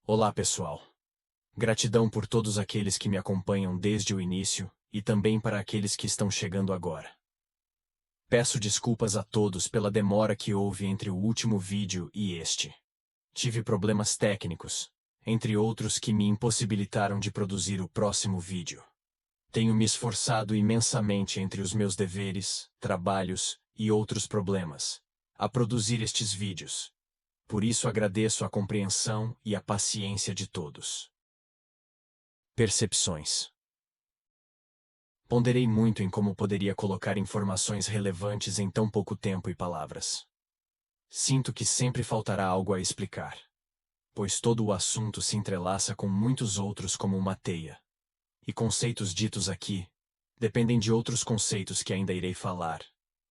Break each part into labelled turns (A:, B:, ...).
A: Olá, pessoal. Gratidão por todos aqueles que me acompanham desde o início e também para aqueles que estão chegando agora. Peço desculpas a todos pela demora que houve entre o último vídeo e este. Tive problemas técnicos, entre outros que me impossibilitaram de produzir o próximo vídeo. Tenho me esforçado imensamente entre os meus deveres, trabalhos e outros problemas, a produzir estes vídeos. Por isso agradeço a compreensão e a paciência de todos. Percepções. Ponderei muito em como poderia colocar informações relevantes em tão pouco tempo e palavras. Sinto que sempre faltará algo a explicar, pois todo o assunto se entrelaça com muitos outros como uma teia. E conceitos ditos aqui dependem de outros conceitos que ainda irei falar,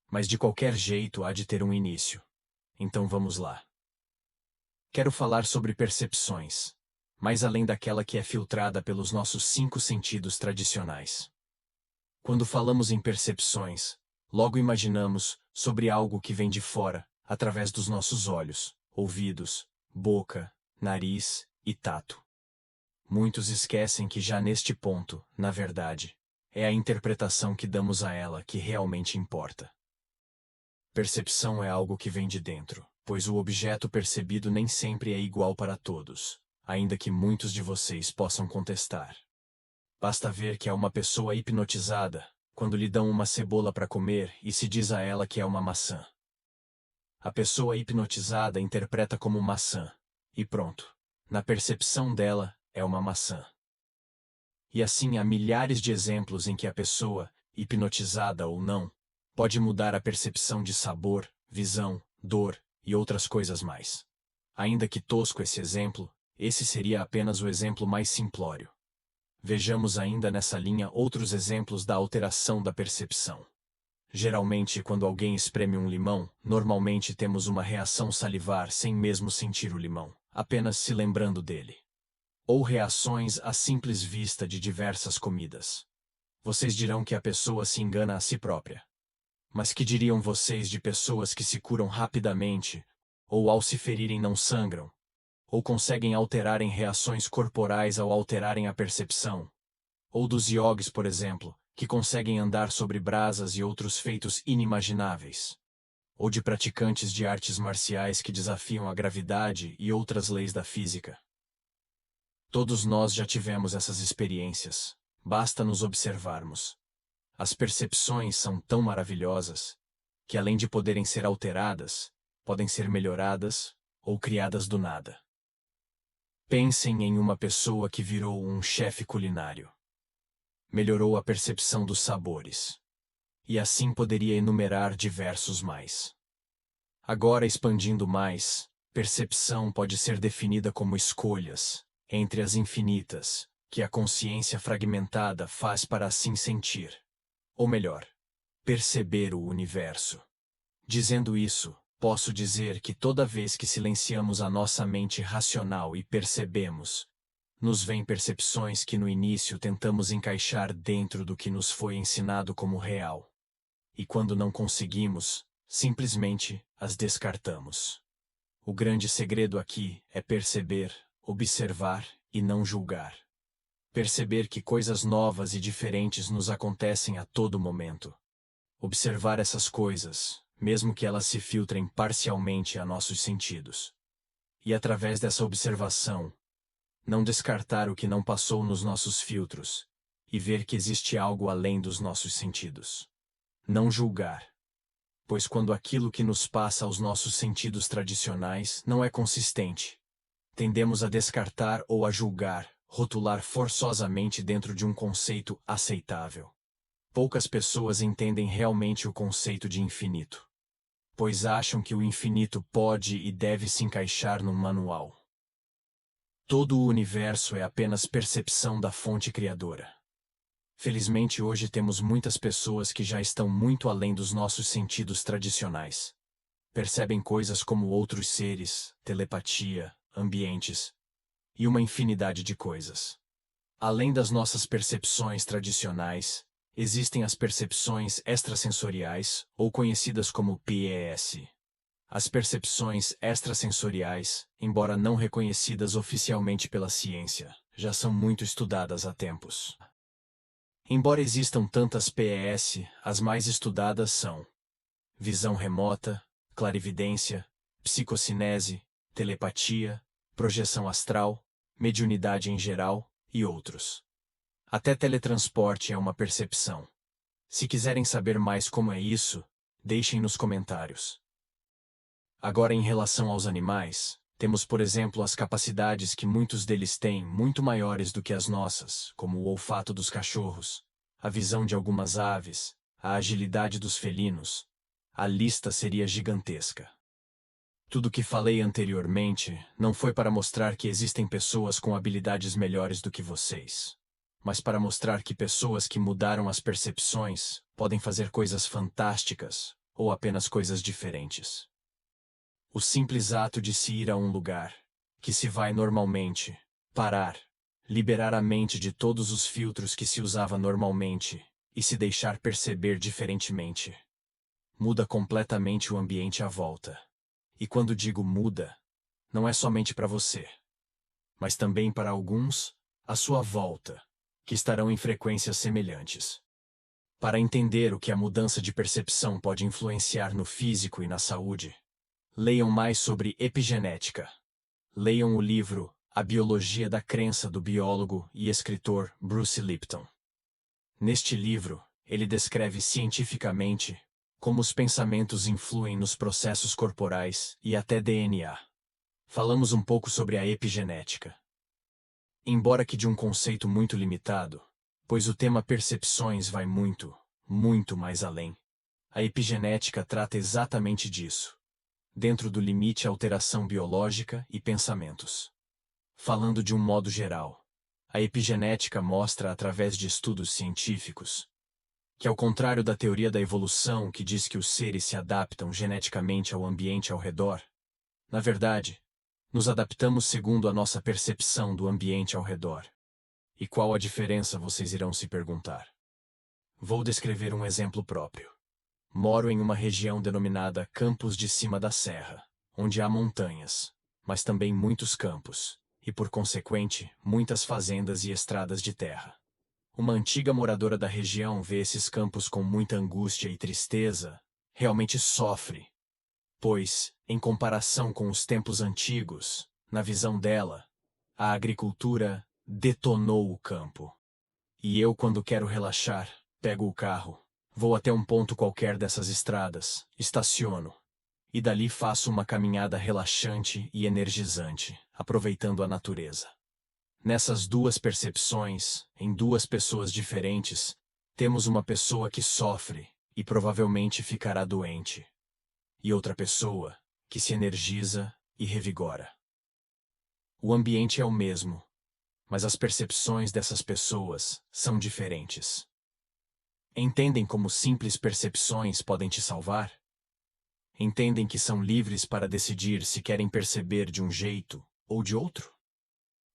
A: mas de qualquer jeito há de ter um início. Então vamos lá. Quero falar sobre percepções, mais além daquela que é filtrada pelos nossos 5 sentidos tradicionais. Quando falamos em percepções, logo imaginamos sobre algo que vem de fora, através dos nossos olhos, ouvidos, boca, nariz e tato. Muitos esquecem que já neste ponto, na verdade, é a interpretação que damos a ela que realmente importa. Percepção é algo que vem de dentro, pois o objeto percebido nem sempre é igual para todos, ainda que muitos de vocês possam contestar. Basta ver que é uma pessoa hipnotizada, quando lhe dão uma cebola para comer e se diz a ela que é uma maçã. A pessoa hipnotizada interpreta como maçã, e pronto, na percepção dela, é uma maçã. E assim há milhares de exemplos em que a pessoa, hipnotizada ou não, pode mudar a percepção de sabor, visão, dor e outras coisas mais. Ainda que tosco esse exemplo, esse seria apenas o exemplo mais simplório. Vejamos ainda nessa linha outros exemplos da alteração da percepção. Geralmente, quando alguém espreme um limão, normalmente temos uma reação salivar sem mesmo sentir o limão, apenas se lembrando dele. Ou reações à simples vista de diversas comidas. Vocês dirão que a pessoa se engana a si própria. Mas que diriam vocês de pessoas que se curam rapidamente, ou ao se ferirem não sangram, ou conseguem alterar em reações corporais ao alterarem a percepção? Ou dos iogues, por exemplo, que conseguem andar sobre brasas e outros feitos inimagináveis? Ou de praticantes de artes marciais que desafiam a gravidade e outras leis da física? Todos nós já tivemos essas experiências, basta nos observarmos. As percepções são tão maravilhosas, que além de poderem ser alteradas, podem ser melhoradas ou criadas do nada. Pensem em uma pessoa que virou um chefe culinário. Melhorou a percepção dos sabores. E assim poderia enumerar diversos mais. Agora, expandindo mais, percepção pode ser definida como escolhas, entre as infinitas, que a consciência fragmentada faz para assim sentir. Ou melhor, perceber o universo. Dizendo isso, posso dizer que toda vez que silenciamos a nossa mente racional e percebemos, nos vêm percepções que no início tentamos encaixar dentro do que nos foi ensinado como real. E quando não conseguimos, simplesmente as descartamos. O grande segredo aqui é perceber, observar e não julgar. Perceber que coisas novas e diferentes nos acontecem a todo momento. Observar essas coisas, mesmo que elas se filtrem parcialmente a nossos sentidos. E através dessa observação, não descartar o que não passou nos nossos filtros, e ver que existe algo além dos nossos sentidos. Não julgar. Pois quando aquilo que nos passa aos nossos sentidos tradicionais não é consistente, tendemos a descartar ou a julgar, rotular forçosamente dentro de um conceito aceitável. Poucas pessoas entendem realmente o conceito de infinito, pois acham que o infinito pode e deve se encaixar num manual. Todo o universo é apenas percepção da fonte criadora. Felizmente hoje temos muitas pessoas que já estão muito além dos nossos sentidos tradicionais. Percebem coisas como outros seres, telepatia, ambientes e uma infinidade de coisas. Além das nossas percepções tradicionais, existem as percepções extrasensoriais, ou conhecidas como PES. As percepções extrasensoriais, embora não reconhecidas oficialmente pela ciência, já são muito estudadas há tempos. Embora existam tantas PES, as mais estudadas são visão remota, clarividência, psicocinese, telepatia, projeção astral, mediunidade em geral e outros. Até teletransporte é uma percepção. Se quiserem saber mais como é isso, deixem nos comentários. Agora, em relação aos animais, temos, por exemplo, as capacidades que muitos deles têm muito maiores do que as nossas, como o olfato dos cachorros, a visão de algumas aves, a agilidade dos felinos. A lista seria gigantesca. Tudo o que falei anteriormente não foi para mostrar que existem pessoas com habilidades melhores do que vocês, mas para mostrar que pessoas que mudaram as percepções podem fazer coisas fantásticas ou apenas coisas diferentes. O simples ato de se ir a um lugar, que se vai normalmente, parar, liberar a mente de todos os filtros que se usava normalmente e se deixar perceber diferentemente, muda completamente o ambiente à volta. E quando digo muda, não é somente para você, mas também para alguns à sua volta, que estarão em frequências semelhantes. Para entender o que a mudança de percepção pode influenciar no físico e na saúde, leiam mais sobre epigenética. Leiam o livro A Biologia da Crença do biólogo e escritor Bruce Lipton. Neste livro, ele descreve cientificamente como os pensamentos influem nos processos corporais e até DNA. Falamos um pouco sobre a epigenética. Embora que de um conceito muito limitado, pois o tema percepções vai muito, muito mais além. A epigenética trata exatamente disso, dentro do limite alteração biológica e pensamentos. Falando de um modo geral, a epigenética mostra através de estudos científicos que, ao contrário da teoria da evolução que diz que os seres se adaptam geneticamente ao ambiente ao redor, na verdade, nos adaptamos segundo a nossa percepção do ambiente ao redor. E qual a diferença, vocês irão se perguntar? Vou descrever um exemplo próprio. Moro em uma região denominada Campos de Cima da Serra, onde há montanhas, mas também muitos campos, e por consequente, muitas fazendas e estradas de terra. Uma antiga moradora da região vê esses campos com muita angústia e tristeza, realmente sofre, pois, em comparação com os tempos antigos, na visão dela, a agricultura detonou o campo. E eu, quando quero relaxar, pego o carro, vou até um ponto qualquer dessas estradas, estaciono, e dali faço uma caminhada relaxante e energizante, aproveitando a natureza. Nessas duas percepções, em duas pessoas diferentes, temos uma pessoa que sofre e provavelmente ficará doente, e outra pessoa que se energiza e revigora. O ambiente é o mesmo, mas as percepções dessas pessoas são diferentes. Entendem como simples percepções podem te salvar? Entendem que são livres para decidir se querem perceber de um jeito ou de outro?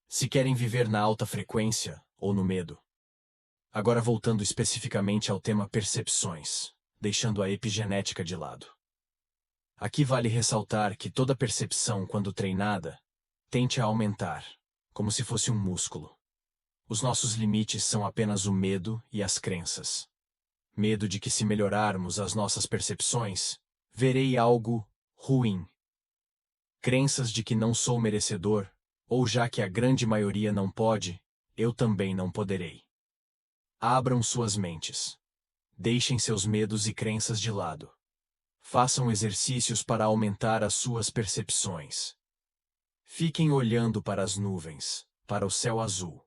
A: Se querem viver na alta frequência ou no medo? Agora, voltando especificamente ao tema percepções, deixando a epigenética de lado. Aqui vale ressaltar que toda percepção, quando treinada, tende a aumentar, como se fosse um músculo. Os nossos limites são apenas o medo e as crenças. Medo de que, se melhorarmos as nossas percepções, verei algo ruim. Crenças de que não sou merecedor, ou já que a grande maioria não pode, eu também não poderei. Abram suas mentes. Deixem seus medos e crenças de lado. Façam exercícios para aumentar as suas percepções. Fiquem olhando para as nuvens, para o céu azul.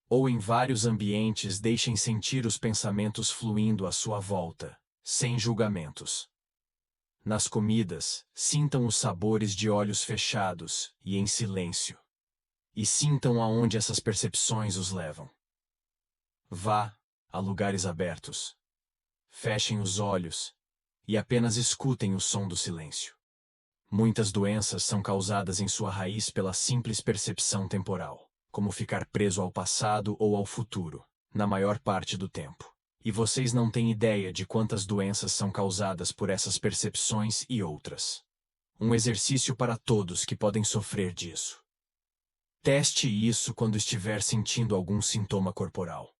A: Ou em vários ambientes deixem sentir os pensamentos fluindo à sua volta, sem julgamentos. Nas comidas, sintam os sabores de olhos fechados e em silêncio. E sintam aonde essas percepções os levam. Vá a lugares abertos. Fechem os olhos e apenas escutem o som do silêncio. Muitas doenças são causadas em sua raiz pela simples percepção temporal, como ficar preso ao passado ou ao futuro, na maior parte do tempo. E vocês não têm ideia de quantas doenças são causadas por essas percepções e outras. Um exercício para todos que podem sofrer disso. Teste isso quando estiver sentindo algum sintoma corporal.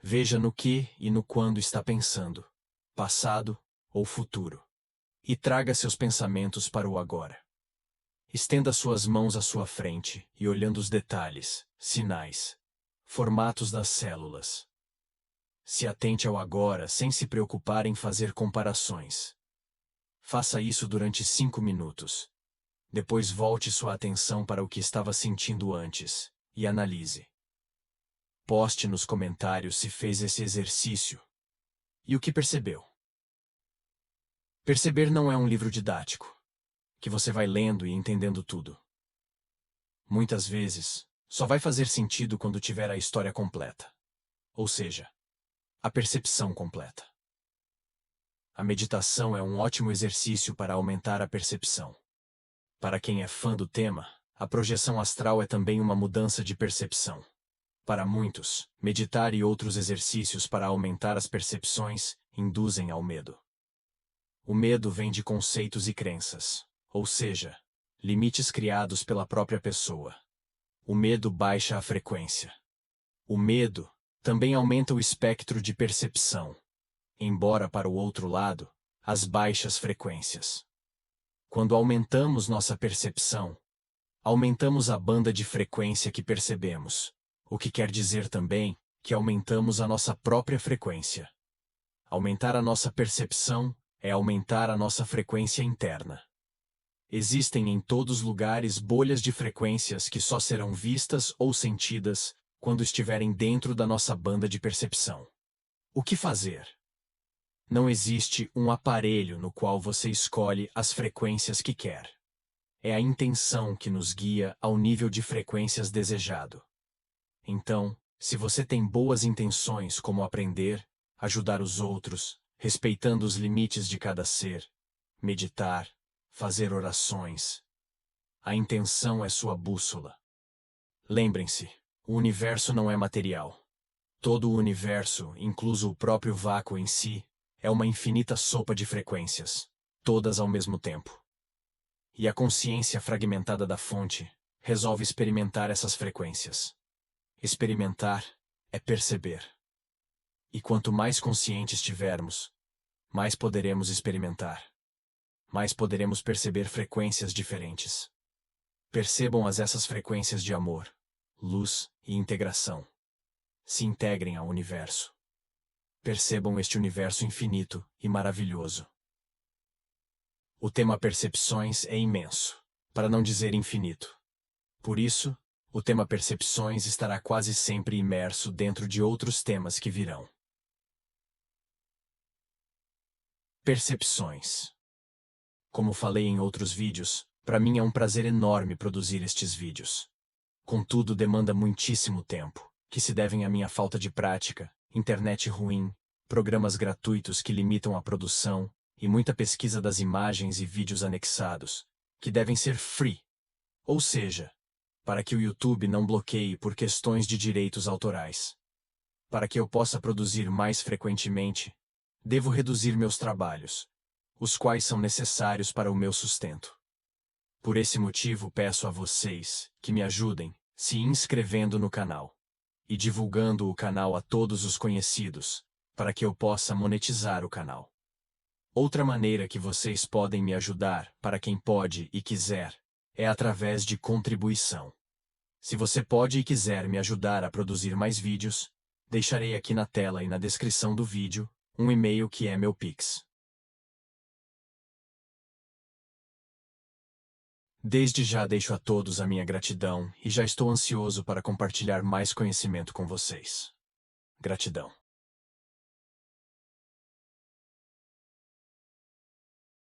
A: Veja no que e no quando está pensando, passado ou futuro. E traga seus pensamentos para o agora. Estenda suas mãos à sua frente e olhando os detalhes, sinais, formatos das células. Se atente ao agora sem se preocupar em fazer comparações. Faça isso durante 5 minutos. Depois volte sua atenção para o que estava sentindo antes e analise. Poste nos comentários se fez esse exercício e o que percebeu. Perceber não é um livro didático, que você vai lendo e entendendo tudo. Muitas vezes, só vai fazer sentido quando tiver a história completa. Ou seja, a percepção completa. A meditação é um ótimo exercício para aumentar a percepção. Para quem é fã do tema, a projeção astral é também uma mudança de percepção. Para muitos, meditar e outros exercícios para aumentar as percepções induzem ao medo. O medo vem de conceitos e crenças, ou seja, limites criados pela própria pessoa. O medo baixa a frequência. O medo também aumenta o espectro de percepção, embora para o outro lado, as baixas frequências. Quando aumentamos nossa percepção, aumentamos a banda de frequência que percebemos, o que quer dizer também que aumentamos a nossa própria frequência. Aumentar a nossa percepção é aumentar a nossa frequência interna. Existem em todos os lugares bolhas de frequências que só serão vistas ou sentidas quando estiverem dentro da nossa banda de percepção. O que fazer? Não existe um aparelho no qual você escolhe as frequências que quer. É a intenção que nos guia ao nível de frequências desejado. Então, se você tem boas intenções como aprender, ajudar os outros, respeitando os limites de cada ser, meditar, fazer orações. A intenção é sua bússola. Lembrem-se, o universo não é material. Todo o universo, incluso o próprio vácuo em si, é uma infinita sopa de frequências, todas ao mesmo tempo. E a consciência fragmentada da fonte resolve experimentar essas frequências. Experimentar é perceber. E quanto mais conscientes estivermos, mais poderemos experimentar. Mais poderemos perceber frequências diferentes. Percebam essas frequências de amor, luz e integração. Se integrem ao universo. Percebam este universo infinito e maravilhoso. O tema percepções é imenso, para não dizer infinito. Por isso, o tema percepções estará quase sempre imerso dentro de outros temas que virão. Percepções. Como falei em outros vídeos, para mim é um prazer enorme produzir estes vídeos. Contudo, demanda muitíssimo tempo, que se devem à minha falta de prática, internet ruim, programas gratuitos que limitam a produção, e muita pesquisa das imagens e vídeos anexados, que devem ser free. Ou seja, para que o YouTube não bloqueie por questões de direitos autorais. Para que eu possa produzir mais frequentemente, devo reduzir meus trabalhos, os quais são necessários para o meu sustento. Por esse motivo peço a vocês que me ajudem se inscrevendo no canal e divulgando o canal a todos os conhecidos, para que eu possa monetizar o canal. Outra maneira que vocês podem me ajudar, para quem pode e quiser, é através de contribuição. Se você pode e quiser me ajudar a produzir mais vídeos, deixarei aqui na tela e na descrição do vídeo um e-mail que é meu Pix. Desde já deixo a todos a minha gratidão e já estou ansioso para compartilhar mais conhecimento com vocês. Gratidão.